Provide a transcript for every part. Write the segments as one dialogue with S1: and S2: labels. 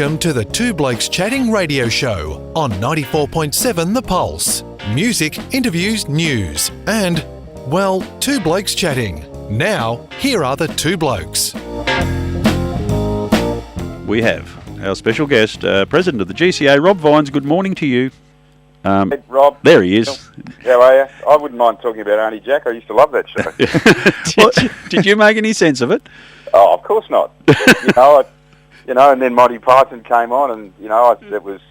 S1: Welcome to the Two Blokes Chatting radio show on 94.7 The Pulse. Music, interviews, news, and, well, Two Blokes Chatting. Now, here are the two blokes.
S2: We have our special guest, President of the GCA, Rob Vines. Good morning to you.
S3: Hey, Rob.
S2: There he is.
S3: How are you? I wouldn't mind talking about Auntie Jack. I used to love that show.
S2: Did you make any sense of it?
S3: Oh, of course not. And then Monty Python came on, and it was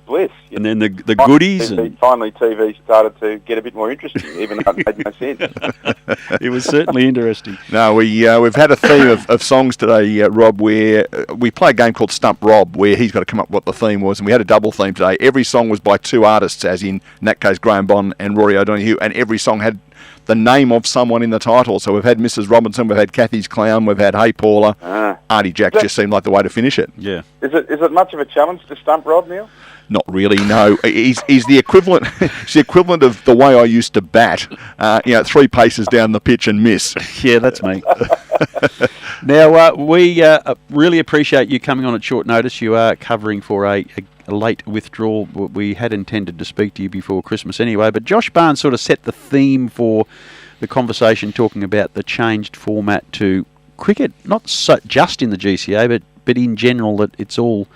S3: bliss.
S2: And then the goodies.
S3: Finally, TV started to get a bit more interesting, even though it made no sense.
S2: It was certainly interesting.
S4: No, we've had a theme of songs today, Rob, where we play a game called Stump Rob, where he's got to come up with what the theme was, and we had a double theme today. Every song was by two artists, as in that case Graham Bond and Rory O'Donoghue, and every song had the name of someone in the title. So we've had Mrs. Robinson, we've had Kathy's Clown, we've had Hey Paula. Auntie Jack just seemed like the way to finish it.
S2: Yeah.
S3: Is it much of a challenge to stump Rob, Neil?
S4: Not really, no. He's the equivalent. He's the equivalent of the way I used to bat. 3 paces down the pitch and miss.
S2: Yeah, that's me. Now we really appreciate you coming on at short notice. You are covering for a late withdrawal. We had intended to speak to you before Christmas anyway, but Josh Barnes sort of set the theme for the conversation, talking about the changed format to cricket, not just in the GCA, but in general, that it's all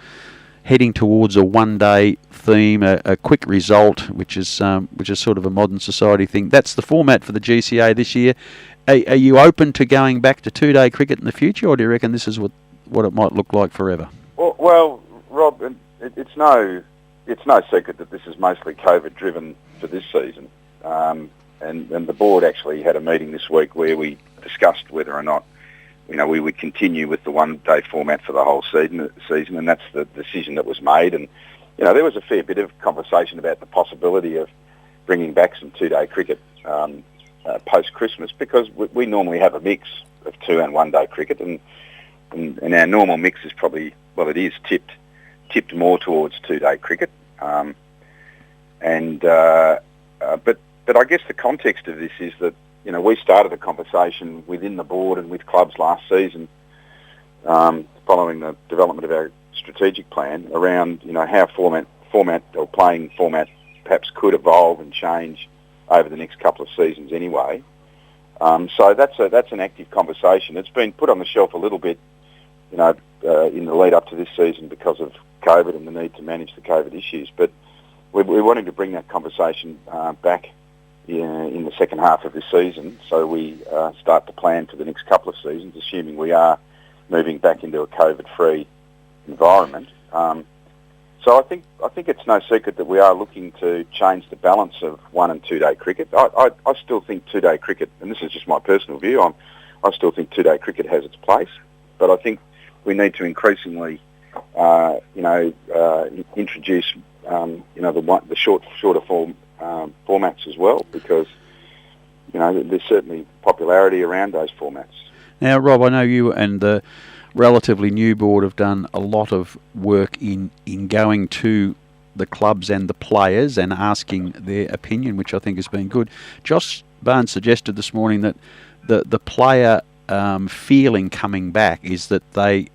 S2: heading towards a one-day theme, a quick result, which is sort of a modern society thing. That's the format for the GCA this year. Are you open to going back to two-day cricket in the future, or do you reckon this is what it might look like forever?
S3: Well, Rob, it's no secret that this is mostly COVID-driven for this season. And the board actually had a meeting this week where we discussed whether or not we would continue with the one-day format for the whole season, and that's the decision that was made. And there was a fair bit of conversation about the possibility of bringing back some two-day cricket post-Christmas, because we normally have a mix of two- and one-day cricket, and our normal mix is probably, it is tipped more towards two-day cricket. But I guess the context of this is that we started a conversation within the board and with clubs last season, following the development of our strategic plan, around how format or playing format perhaps could evolve and change over the next couple of seasons anyway. So that's an active conversation. It's been put on the shelf a little bit, in the lead up to this season because of COVID and the need to manage the COVID issues. But we're wanting to bring that conversation back in the second half of this season, so we start to plan for the next couple of seasons, assuming we are moving back into a COVID-free environment. So I think it's no secret that we are looking to change the balance of one- and two-day cricket. I still think two-day cricket, and this is just my personal view, I still think two-day cricket has its place, but I think we need to increasingly, introduce, the shorter form formats as well, because there's certainly popularity around those formats.
S2: Now, Rob, I know you and the relatively new board have done a lot of work in going to the clubs and the players and asking their opinion, which I think has been good. Josh Barnes suggested this morning that the player feeling coming back is that they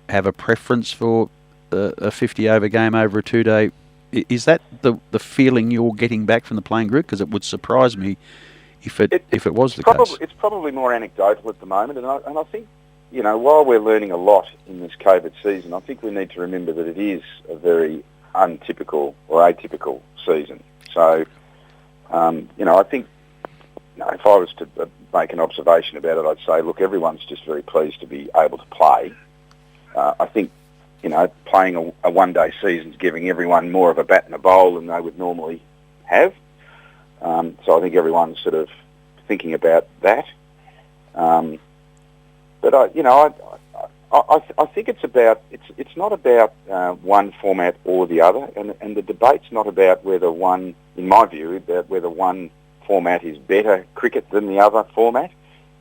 S2: have a preference for a 50-over game over a two-day. Is that the feeling you're getting back from the playing group? Because it would surprise me if it was the case. It's
S3: probably more anecdotal at the moment, and I think, while we're learning a lot in this COVID season, I think we need to remember that it is a very untypical or atypical season. So, I think, if I was to make an observation about it, I'd say, look, everyone's just very pleased to be able to play. I think, playing a one-day season is giving everyone more of a bat and a bowl than they would normally have. So I think everyone's sort of thinking about that. But I think it's not about one format or the other, and the debate's not about whether one, in my view, about whether one format is better cricket than the other format.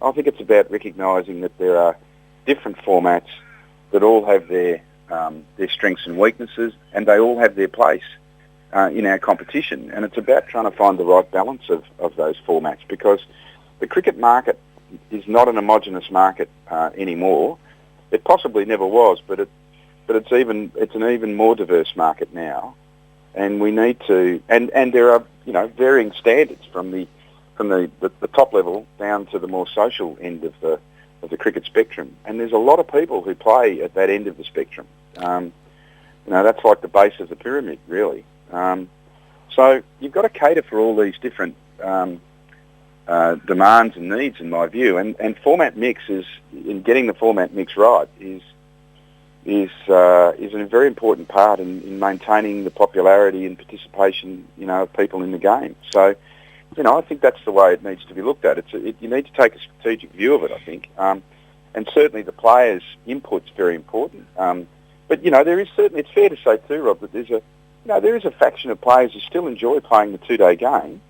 S3: I think it's about recognising that there are different formats that all have their strengths and weaknesses, and they all have their place in our competition. And it's about trying to find the right balance of those formats, because the cricket market is not an homogenous market anymore. It possibly never was, but but it's an even more diverse market now, and we need to. And there are varying standards from the top level down to the more social end of the cricket spectrum. And there's a lot of people who play at that end of the spectrum. That's like the base of the pyramid, really. So you've got to cater for all these different demands and needs, in my view. And format mix in getting the format mix right is a very important part in maintaining the popularity and participation, of people in the game. So, I think that's the way it needs to be looked at. You need to take a strategic view of it, I think. And certainly the players' input's very important. But it's fair to say too, Rob, that there is a faction of players who still enjoy playing the 2-day game.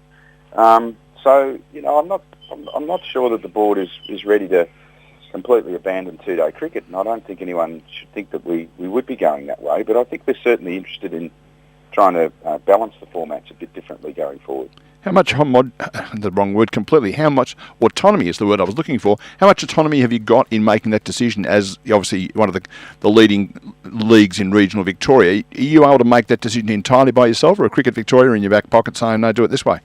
S3: So, I'm not sure that the board is ready to completely abandon 2-day cricket, and I don't think anyone should think that we would be going that way, but I think we're certainly interested in trying to balance the formats a bit differently going forward.
S4: How much, the wrong word completely, how much autonomy is the word I was looking for. How much autonomy have you got in making that decision as obviously one of the leading leagues in regional Victoria? Are you able to make that decision entirely by yourself, or a Cricket Victoria in your back pocket saying, no, do it this way?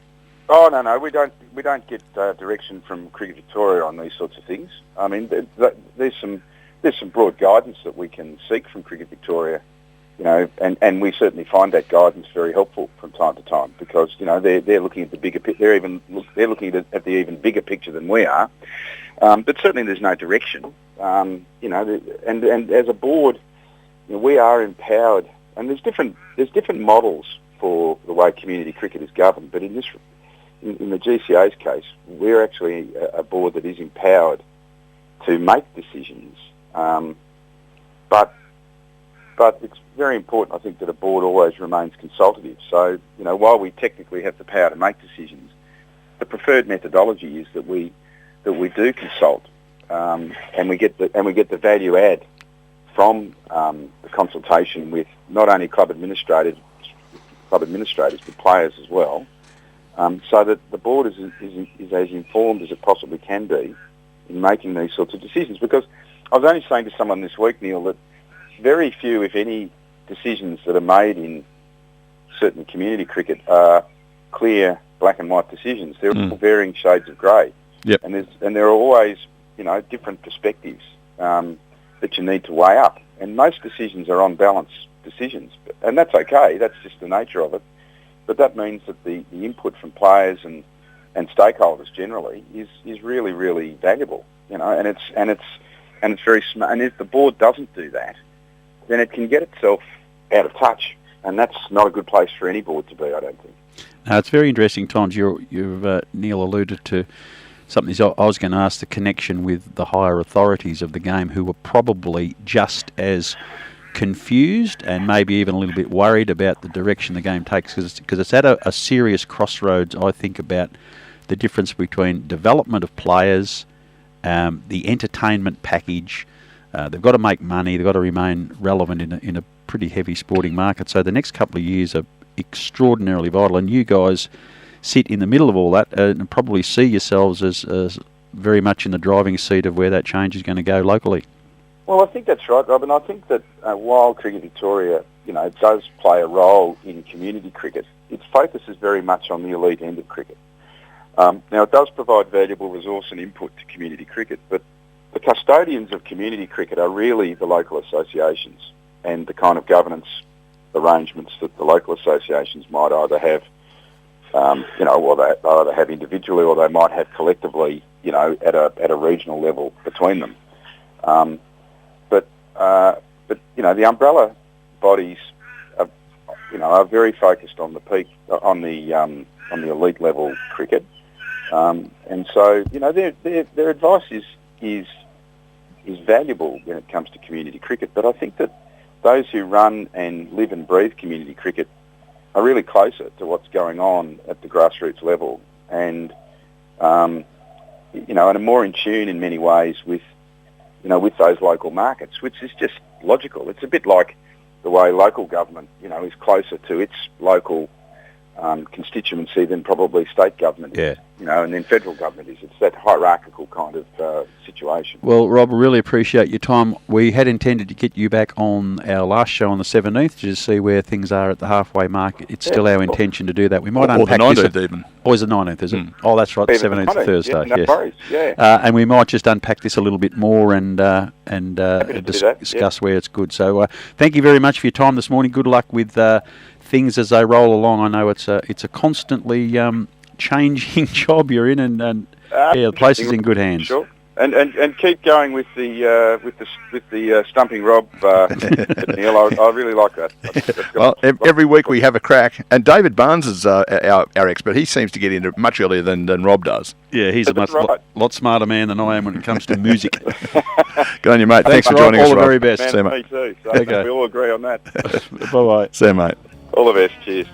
S3: Oh, no, we don't get direction from Cricket Victoria on these sorts of things. I mean, there's some broad guidance that we can seek from Cricket Victoria, and we certainly find that guidance very helpful from time to time, because they're looking at the bigger they're looking at the even bigger picture than we are. But certainly there's no direction. And as a board, we are empowered, and there's different models for the way community cricket is governed. But in the GCA's case, we're actually a board that is empowered to make decisions, but it's very important, I think, that a board always remains consultative. So, while we technically have the power to make decisions, the preferred methodology is that we do consult, and we get the value add from the consultation with not only club administrators but players as well. So that the board is as informed as it possibly can be in making these sorts of decisions. Because I was only saying to someone this week, Neil, that very few, if any, decisions that are made in certain community cricket are clear black and white decisions. They're all varying shades of grey.
S4: Yep.
S3: And there are always, different perspectives that you need to weigh up. And most decisions are on balance decisions. And that's okay. That's just the nature of it. But that means that the input from players and stakeholders generally is really, really valuable, and it's very smart. And if the board doesn't do that, then it can get itself out of touch, and that's not a good place for any board to be, I don't think.
S2: Now, it's very interesting, Tom. You've Neil alluded to something I was going to ask, the connection with the higher authorities of the game, who were probably just as confused and maybe even a little bit worried about the direction the game takes, because it's at a serious crossroads, I think, about the difference between development of players, the entertainment package. They've got to make money, they've got to remain relevant in a pretty heavy sporting market. So the next couple of years are extraordinarily vital, and you guys sit in the middle of all that and probably see yourselves as very much in the driving seat of where that change is going to go locally.
S3: Well, I think that's right, Rob, and I think that while Cricket Victoria, does play a role in community cricket, its focus is very much on the elite end of cricket. Now, it does provide valuable resource and input to community cricket, but the custodians of community cricket are really the local associations and the kind of governance arrangements that the local associations might either have, or they either have individually or they might have collectively, at a regional level between them. But the umbrella bodies are very focused on the peak, on the elite level cricket, and so their advice is valuable when it comes to community cricket. But I think that those who run and live and breathe community cricket are really closer to what's going on at the grassroots level, and and are more in tune in many ways with those local markets, which is just logical. It's a bit like the way local government, is closer to its local constituency than probably state government is, and then federal government is. It's that hierarchical kind of situation.
S2: Well, Rob, really appreciate your time. We had intended to get you back on our last show on the 17th to just see where things are at the halfway mark. It's still our intention to do that. We might unpack
S4: or the
S2: this.
S4: 19th even.
S2: Or is it 19th, is it? Oh, that's right, the 17th is Thursday.
S3: Yeah, no worries, yeah.
S2: And we might just unpack this a little bit more and discuss where it's good. So thank you very much for your time this morning. Good luck with things as they roll along. I know it's a constantly changing job you're in, and the place is in good hands.
S3: Sure. And keep going with the stumping Rob, Neil. I really like that.
S4: Well, every week we have a crack, and David Barnes is our expert. He seems to get into it much earlier than Rob does.
S2: Yeah, he's a lot smarter man than I am when it comes to music.
S4: Good on you, mate. Thanks for joining us,
S2: All the
S4: Rob.
S2: very best.
S3: Man,
S4: See you,
S3: me
S4: mate.
S3: too. So
S2: Okay.
S3: we all agree on that.
S2: Bye-bye.
S4: See you, mate.
S3: All the best. Cheers.